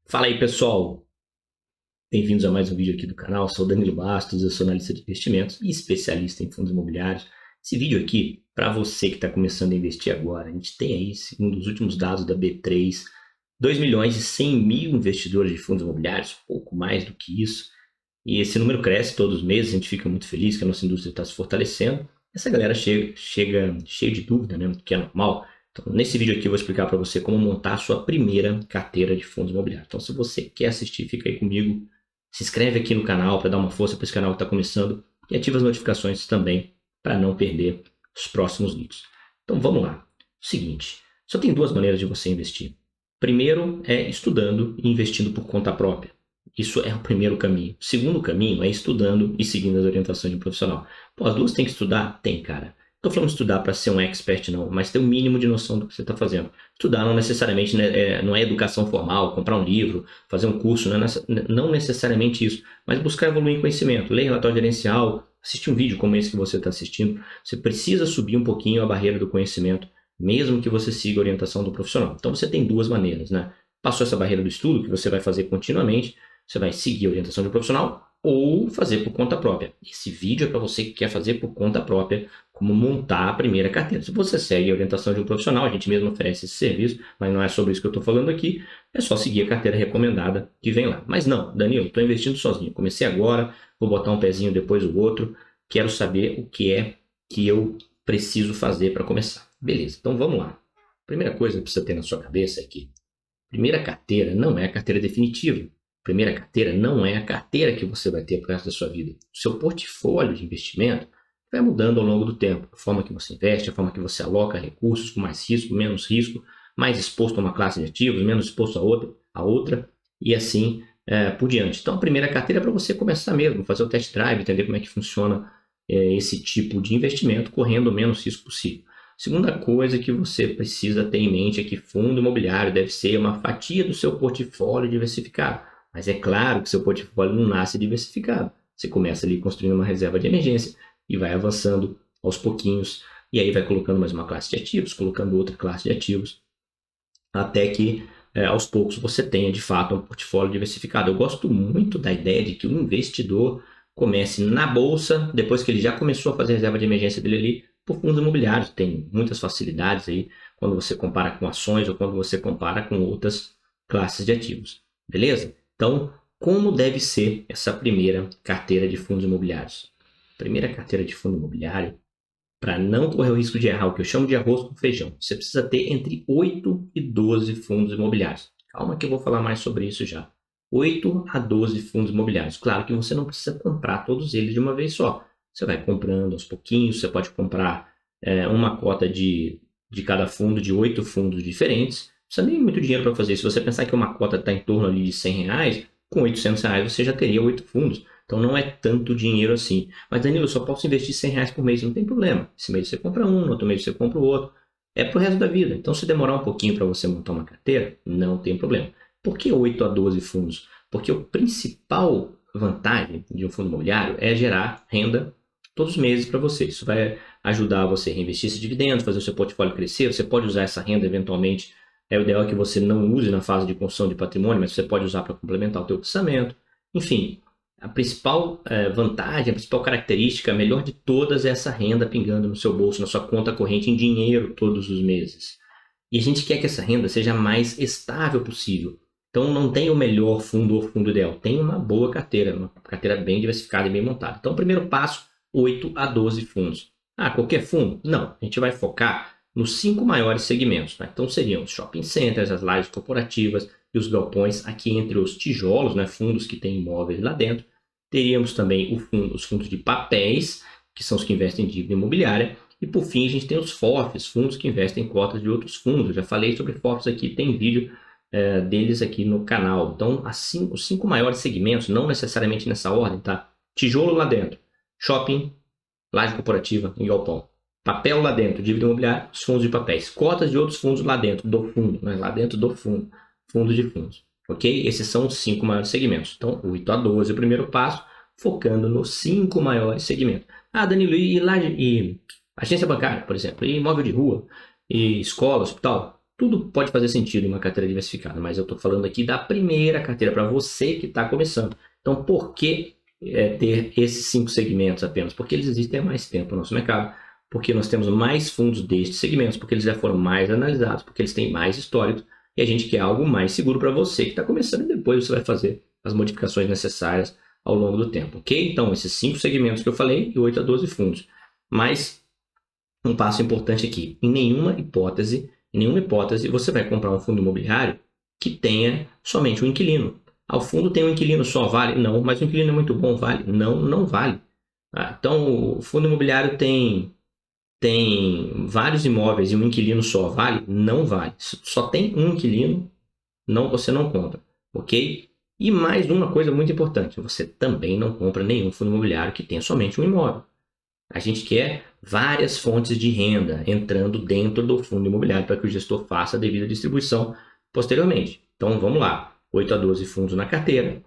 Fala aí, pessoal! Bem-vindos a mais um vídeo aqui do canal. Sou o Danilo Bastos, eu sou analista de investimentos e especialista em fundos imobiliários. Esse vídeo aqui, para você que está começando a investir agora, a gente tem aí, segundo os últimos dados da B3, 2 milhões e 100 mil investidores de fundos imobiliários, pouco mais do que isso. E esse número cresce todos os meses, a gente fica muito feliz que a nossa indústria está se fortalecendo. Essa galera chega cheia de dúvida, né? Que é normal. Então, nesse vídeo aqui eu vou explicar para você como montar a sua primeira carteira de fundos imobiliários. Então, se você quer assistir, fica aí comigo. Se inscreve aqui no canal para dar uma força para esse canal que está começando e ativa as notificações também para não perder os próximos vídeos. Então, vamos lá. O seguinte, só tem duas maneiras de você investir. Primeiro é estudando e investindo por conta própria. Isso é o primeiro caminho. O segundo caminho é estudando e seguindo as orientações de um profissional. Pô, as duas tem que estudar? Tem, cara. Não estou falando de estudar para ser um expert, não, mas ter o mínimo de noção do que você está fazendo. Estudar não necessariamente né, não é educação formal, comprar um livro, fazer um curso, não necessariamente isso, mas buscar evoluir em conhecimento, ler relatório gerencial, assistir um vídeo como esse que você está assistindo. Você precisa subir um pouquinho a barreira do conhecimento, mesmo que você siga a orientação do profissional. Então você tem duas maneiras, né? Passou essa barreira do estudo, que você vai fazer continuamente, você vai seguir a orientação de um profissional ou fazer por conta própria. Esse vídeo é para você que quer fazer por conta própria, como montar a primeira carteira. Se você segue a orientação de um profissional, a gente mesmo oferece esse serviço, mas não é sobre isso que eu estou falando aqui, é só seguir a carteira recomendada que vem lá. Mas não, Danilo, estou investindo sozinho. Comecei agora, vou botar um pezinho depois o outro, quero saber o que é que eu preciso fazer para começar. Beleza, então vamos lá. Primeira coisa que precisa ter na sua cabeça é que primeira carteira não é a carteira definitiva. Primeira carteira não é a carteira que você vai ter para o resto da sua vida. O seu portfólio de investimento vai mudando ao longo do tempo. A forma que você investe, a forma que você aloca recursos com mais risco, mais exposto a uma classe de ativos, menos exposto a outra e assim por diante. Então, a primeira carteira é para você começar mesmo, fazer o test drive, entender como é que funciona esse tipo de investimento, correndo o menos risco possível. Segunda coisa que você precisa ter em mente é que fundo imobiliário deve ser uma fatia do seu portfólio diversificado. Mas é claro que seu portfólio não nasce diversificado. Você começa ali construindo uma reserva de emergência e vai avançando aos pouquinhos. E aí vai colocando mais uma classe de ativos, colocando outra classe de ativos, até que aos poucos você tenha de fato um portfólio diversificado. Eu gosto muito da ideia de que o investidor comece na bolsa, depois que ele já começou a fazer a reserva de emergência dele ali, por fundos imobiliários. Tem muitas facilidades aí quando você compara com ações ou quando você compara com outras classes de ativos. Beleza? Então, como deve ser essa primeira carteira de fundos imobiliários? Primeira carteira de fundo imobiliário, para não correr o risco de errar, o que eu chamo de arroz com feijão, você precisa ter entre 8 e 12 fundos imobiliários. Calma que eu vou falar mais sobre isso já. 8 a 12 fundos imobiliários. Claro que você não precisa comprar todos eles de uma vez só. Você vai comprando aos pouquinhos, você pode comprar uma cota de cada fundo, de 8 fundos diferentes. Não precisa nem muito dinheiro para fazer isso. Se você pensar que uma cota está em torno ali de R$ 100, com R$ 800 você já teria 8 fundos. Então não é tanto dinheiro assim. Mas Danilo, eu só posso investir R$ 100 por mês, não tem problema. Esse mês você compra um, no outro mês você compra o outro. É pro resto da vida. Então se demorar um pouquinho para você montar uma carteira, não tem problema. Por que 8 a 12 fundos? Porque a principal vantagem de um fundo imobiliário é gerar renda todos os meses para você. Isso vai ajudar você a reinvestir esses dividendos, fazer o seu portfólio crescer. Você pode usar essa renda eventualmente. O ideal é que você não use na fase de construção de patrimônio, mas você pode usar para complementar o teu orçamento. Enfim, a principal vantagem, a principal característica, a melhor de todas é essa renda pingando no seu bolso, na sua conta corrente em dinheiro todos os meses. E a gente quer que essa renda seja a mais estável possível. Então não tem o melhor fundo ou fundo ideal, tem uma boa carteira, uma carteira bem diversificada e bem montada. Então o primeiro passo, 8 a 12 fundos. Ah, qualquer fundo? Não, a gente vai focar nos 5 maiores segmentos. Né? Então seriam os shopping centers, as lajes corporativas e os galpões, aqui entre os tijolos, né? Fundos que têm imóveis lá dentro. Teríamos também os fundos de papéis, que são os que investem em dívida imobiliária. E por fim, a gente tem os FOFs, fundos que investem em cotas de outros fundos. Eu já falei sobre FOFs aqui, tem vídeo deles aqui no canal. Então, assim, os 5 maiores segmentos, não necessariamente nessa ordem, tá? Tijolo lá dentro, shopping, laje corporativa e galpão. Papel lá dentro, dívida imobiliária, os fundos de papéis. Cotas de outros fundos lá dentro do fundo, né? Lá dentro do fundo, fundos de fundos. Ok? Esses são os 5 maiores segmentos. Então, 8 a 12 é o primeiro passo, focando nos 5 maiores segmentos. Ah, Danilo, e agência bancária, por exemplo, e imóvel de rua, e escola, hospital? tudo pode fazer sentido em uma carteira diversificada, mas eu estou falando aqui da primeira carteira para você que está começando. Então, por que ter esses 5 segmentos apenas? Porque eles existem há mais tempo no nosso mercado, porque nós temos mais fundos destes segmentos, porque eles já foram mais analisados, porque eles têm mais históricos, e a gente quer algo mais seguro para você que está começando e depois você vai fazer as modificações necessárias ao longo do tempo, ok? Então, esses 5 segmentos que eu falei e 8 a 12 fundos. Mas um passo importante aqui, em nenhuma hipótese, você vai comprar um fundo imobiliário que tenha somente um inquilino. O fundo tem um inquilino só, vale? Não, mas o inquilino é muito bom, vale? Não, não vale. Então, o fundo imobiliário tem vários imóveis e um inquilino só, vale? Não vale. Só tem um inquilino, não, você não compra, ok? E mais uma coisa muito importante, você também não compra nenhum fundo imobiliário que tenha somente um imóvel. A gente quer várias fontes de renda entrando dentro do fundo imobiliário para que o gestor faça a devida distribuição posteriormente. Então vamos lá, 8 a 12 fundos na carteira,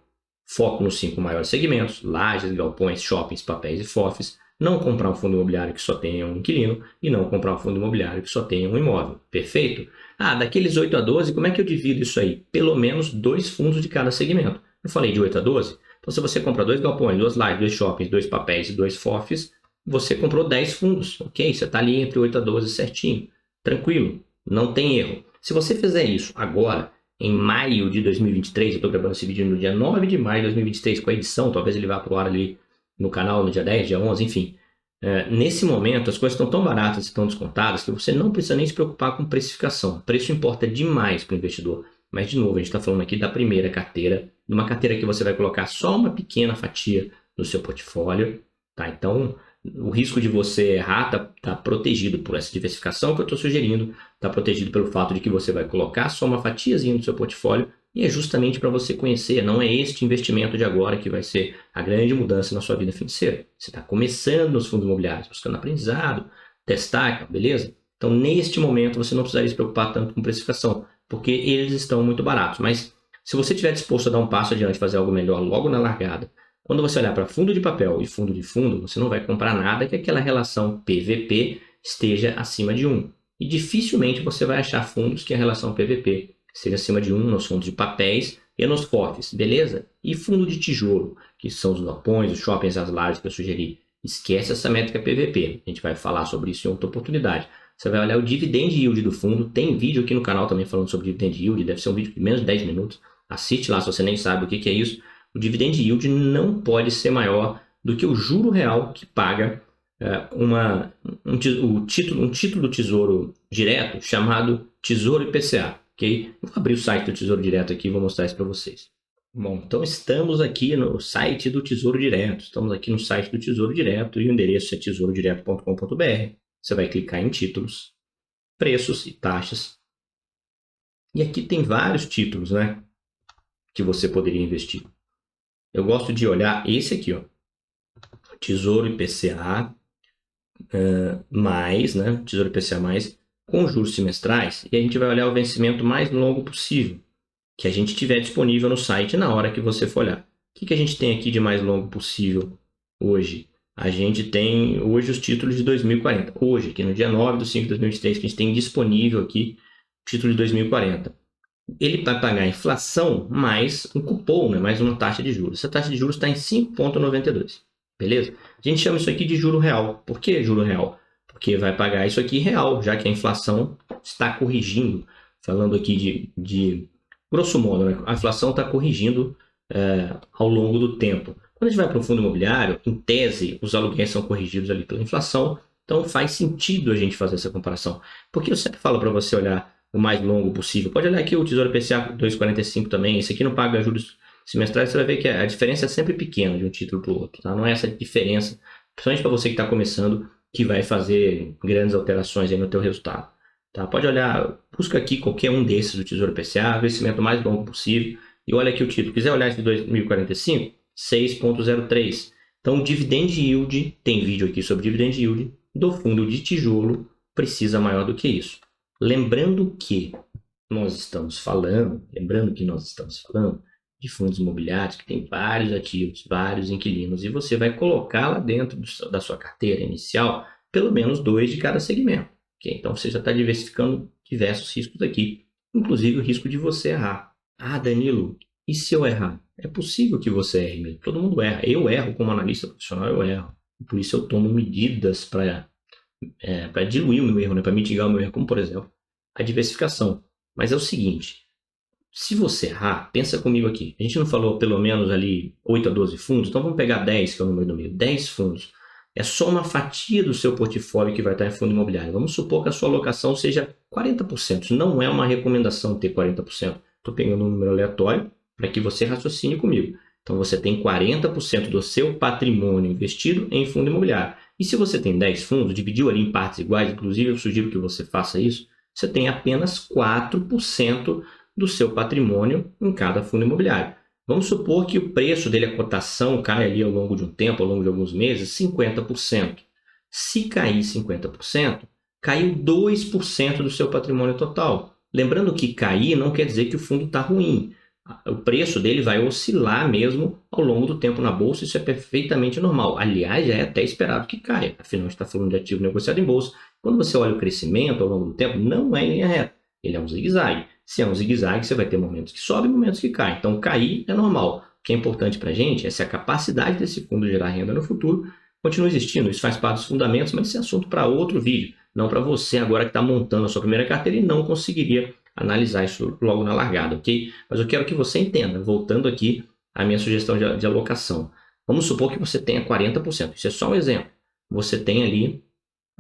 foco nos 5 maiores segmentos, lajes, galpões, shoppings, papéis e FOFs, não comprar um fundo imobiliário que só tenha um inquilino e não comprar um fundo imobiliário que só tenha um imóvel. Perfeito? Daqueles 8 a 12, como é que eu divido isso aí? Pelo menos 2 fundos de cada segmento. Eu falei de 8 a 12? Então se você comprar 2 galpões, 2 lajes, 2 shoppings, 2 papéis e 2 FOFs, você comprou 10 fundos, ok? Você está ali entre 8 a 12 certinho, tranquilo, não tem erro. Se você fizer isso agora, em maio de 2023, eu estou gravando esse vídeo no dia 9 de maio de 2023 com a edição, talvez ele vá para o ar ali no canal no dia 10, dia 11, enfim. Nesse momento, as coisas estão tão baratas e tão descontadas que você não precisa nem se preocupar com precificação. O preço importa demais para o investidor. Mas, de novo, a gente está falando aqui da primeira carteira, de uma carteira que você vai colocar só uma pequena fatia no seu portfólio, tá? Então, o risco de você errar está protegido por essa diversificação que eu estou sugerindo, está protegido pelo fato de que você vai colocar só uma fatiazinha no seu portfólio e é justamente para você conhecer, não é este investimento de agora que vai ser a grande mudança na sua vida financeira. Você está começando nos fundos imobiliários, buscando aprendizado, testar, beleza? Então, neste momento, você não precisaria se preocupar tanto com precificação, porque eles estão muito baratos. Mas se você estiver disposto a dar um passo adiante, fazer algo melhor logo na largada, quando você olhar para fundo de papel e fundo de fundo, você não vai comprar nada que aquela relação PVP esteja acima de 1. E dificilmente você vai achar fundos que a relação PVP esteja acima de 1 nos fundos de papéis e nos FOFs, beleza? E fundo de tijolo, que são os galpões, os shoppings, as lajes que eu sugeri. Esquece essa métrica PVP. A gente vai falar sobre isso em outra oportunidade. Você vai olhar o dividend yield do fundo. Tem vídeo aqui no canal também falando sobre dividend yield. Deve ser um vídeo de menos de 10 minutos. Assiste lá se você nem sabe o que é isso. O dividend yield não pode ser maior do que o juro real que paga um título do Tesouro Direto chamado Tesouro IPCA. Okay? Vou abrir o site do Tesouro Direto aqui e vou mostrar isso para vocês. Bom, então estamos aqui no site do Tesouro Direto. Estamos aqui no site do Tesouro Direto e o endereço é tesourodireto.com.br. Você vai clicar em títulos, preços e taxas. E aqui tem vários títulos, né, que você poderia investir. Eu gosto de olhar esse aqui, ó, Tesouro IPCA mais, né, Tesouro IPCA mais, com juros semestrais, e a gente vai olhar o vencimento mais longo possível, que a gente tiver disponível no site na hora que você for olhar. O que a gente tem aqui de mais longo possível hoje? A gente tem hoje os títulos de 2040. Hoje, aqui no dia 9/5/2023, que a gente tem disponível aqui, o título de 2040. Ele vai pagar a inflação mais um cupom, né, mais uma taxa de juros. Essa taxa de juros está em 5,92. Beleza? A gente chama isso aqui de juro real. Por que juro real? Porque vai pagar isso aqui real, já que a inflação está corrigindo. Falando aqui de grosso modo, né? A inflação está corrigindo ao longo do tempo. Quando a gente vai para o fundo imobiliário, em tese, os aluguéis são corrigidos ali pela inflação, então faz sentido a gente fazer essa comparação. Porque eu sempre falo para você olhar o mais longo possível. Pode olhar aqui o Tesouro IPCA 2,45 também. Esse aqui não paga juros semestrais, você vai ver que a diferença é sempre pequena de um título para o outro. Tá? Não é essa diferença, principalmente para você que está começando, que vai fazer grandes alterações aí no teu resultado. Tá? Pode olhar, busca aqui qualquer um desses do Tesouro IPCA, vencimento mais longo possível, e olha aqui o título. Quiser olhar esse de 2045, 6,03. Então, o dividend yield, tem vídeo aqui sobre dividend yield, do fundo de tijolo precisa maior do que isso. Lembrando que nós estamos falando de fundos imobiliários que tem vários ativos, vários inquilinos, e você vai colocar lá dentro da sua carteira inicial pelo menos 2 de cada segmento. Okay? Então, você já está diversificando diversos riscos aqui, inclusive o risco de você errar. Ah, Danilo, e se eu errar? É possível que você erre mesmo. Todo mundo erra. Eu erro como analista profissional, eu erro. Por isso eu tomo medidas para diluir o meu erro, né? Para mitigar o meu erro, como por exemplo, a diversificação. Mas é o seguinte, se você errar, pensa comigo aqui. A gente não falou pelo menos ali 8 a 12 fundos, então vamos pegar 10, que é o número do meio. 10 fundos. É só uma fatia do seu portfólio que vai estar em fundo imobiliário. Vamos supor que a sua alocação seja 40%. Não é uma recomendação ter 40%. Estou pegando um número aleatório para que você raciocine comigo. Então você tem 40% do seu patrimônio investido em fundo imobiliário. E se você tem 10 fundos, dividiu ali em partes iguais, inclusive eu sugiro que você faça isso, você tem apenas 4% do seu patrimônio em cada fundo imobiliário. Vamos supor que o preço dele, a cotação, cai ali ao longo de um tempo, ao longo de alguns meses, 50%. Se cair 50%, caiu 2% do seu patrimônio total. Lembrando que cair não quer dizer que o fundo está ruim. O preço dele vai oscilar mesmo ao longo do tempo na bolsa, isso é perfeitamente normal. Aliás, já é até esperado que caia, afinal, a gente está falando de ativo negociado em bolsa. Quando você olha o crescimento ao longo do tempo, não é em linha reta, ele é um zigue-zague. Se é um zigue-zague, você vai ter momentos que sobem e momentos que caem. Então, cair é normal. O que é importante para a gente é se a capacidade desse fundo gerar renda no futuro continua existindo. Isso faz parte dos fundamentos, mas esse é assunto para outro vídeo. Não para você agora que está montando a sua primeira carteira e não conseguiria analisar isso logo na largada, ok? Mas eu quero que você entenda, voltando aqui à minha sugestão de alocação. Vamos supor que você tenha 40%. Isso é só um exemplo. Você tem ali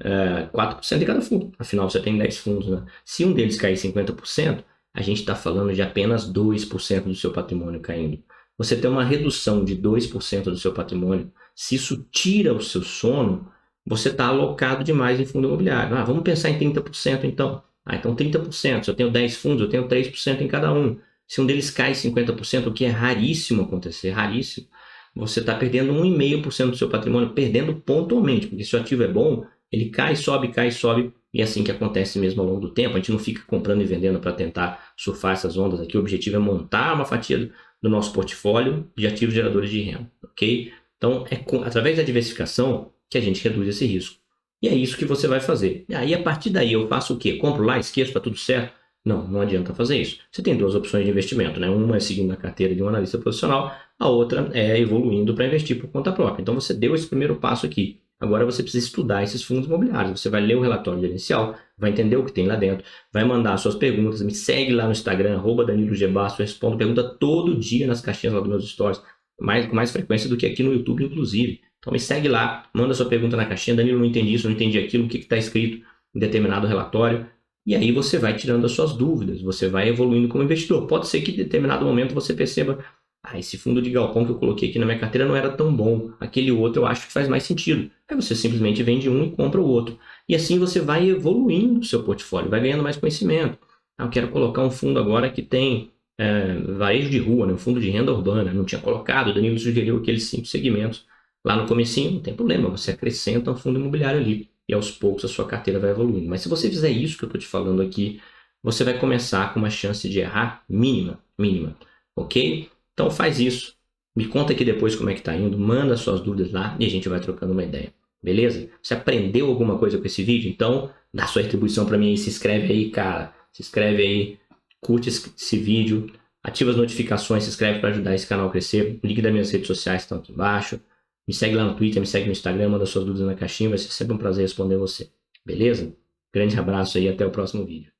4% de cada fundo. Afinal, você tem 10 fundos, né? Se um deles cair 50%, a gente está falando de apenas 2% do seu patrimônio caindo. Você tem uma redução de 2% do seu patrimônio. Se isso tira o seu sono, você está alocado demais em fundo imobiliário. Vamos pensar em 30% então. Então 30%. Se eu tenho 10 fundos, eu tenho 3% em cada um. Se um deles cai 50%, o que é raríssimo acontecer, raríssimo, você está perdendo 1,5% do seu patrimônio, perdendo pontualmente, porque se o ativo é bom, ele cai, sobe, e é assim que acontece mesmo ao longo do tempo. A gente não fica comprando e vendendo para tentar surfar essas ondas aqui. O objetivo é montar uma fatia do nosso portfólio de ativos geradores de renda, ok? Então, é através da diversificação que a gente reduz esse risco. E é isso que você vai fazer. E aí, a partir daí, eu faço o quê? Compro lá, esqueço, está tudo certo? Não, não adianta fazer isso. Você tem duas opções de investimento, né? Uma é seguindo a carteira de um analista profissional, a outra é evoluindo para investir por conta própria. Então, você deu esse primeiro passo aqui. Agora você precisa estudar esses fundos imobiliários. Você vai ler o relatório gerencial, vai entender o que tem lá dentro, vai mandar suas perguntas, me segue lá no Instagram, @DaniloGBasto, eu respondo pergunta todo dia nas caixinhas lá dos meus stories, com mais frequência do que aqui no YouTube, inclusive. Então me segue lá, manda sua pergunta na caixinha, Danilo, não entendi isso, não entendi aquilo, o que está escrito em determinado relatório. E aí você vai tirando as suas dúvidas, você vai evoluindo como investidor. Pode ser que em determinado momento você perceba, esse fundo de galpão que eu coloquei aqui na minha carteira não era tão bom, aquele outro eu acho que faz mais sentido. Aí você simplesmente vende um e compra o outro. E assim você vai evoluindo o seu portfólio, vai ganhando mais conhecimento. Eu quero colocar um fundo agora que tem varejo de rua, né? Um fundo de renda urbana. Não tinha colocado, o Danilo sugeriu aqueles 5 segmentos lá no comecinho, não tem problema, você acrescenta um fundo imobiliário ali e aos poucos a sua carteira vai evoluindo. Mas se você fizer isso que eu estou te falando aqui, você vai começar com uma chance de errar mínima, ok? Então faz isso, me conta aqui depois como é que está indo, manda suas dúvidas lá e a gente vai trocando uma ideia, beleza? Você aprendeu alguma coisa com esse vídeo? Então dá sua retribuição para mim aí, se inscreve aí, cara, se inscreve aí, curte esse vídeo, ativa as notificações, se inscreve para ajudar esse canal a crescer, o link das minhas redes sociais estão aqui embaixo. Me segue lá no Twitter, me segue no Instagram, manda suas dúvidas na caixinha, vai ser sempre um prazer responder você. Beleza? Grande abraço aí, até o próximo vídeo.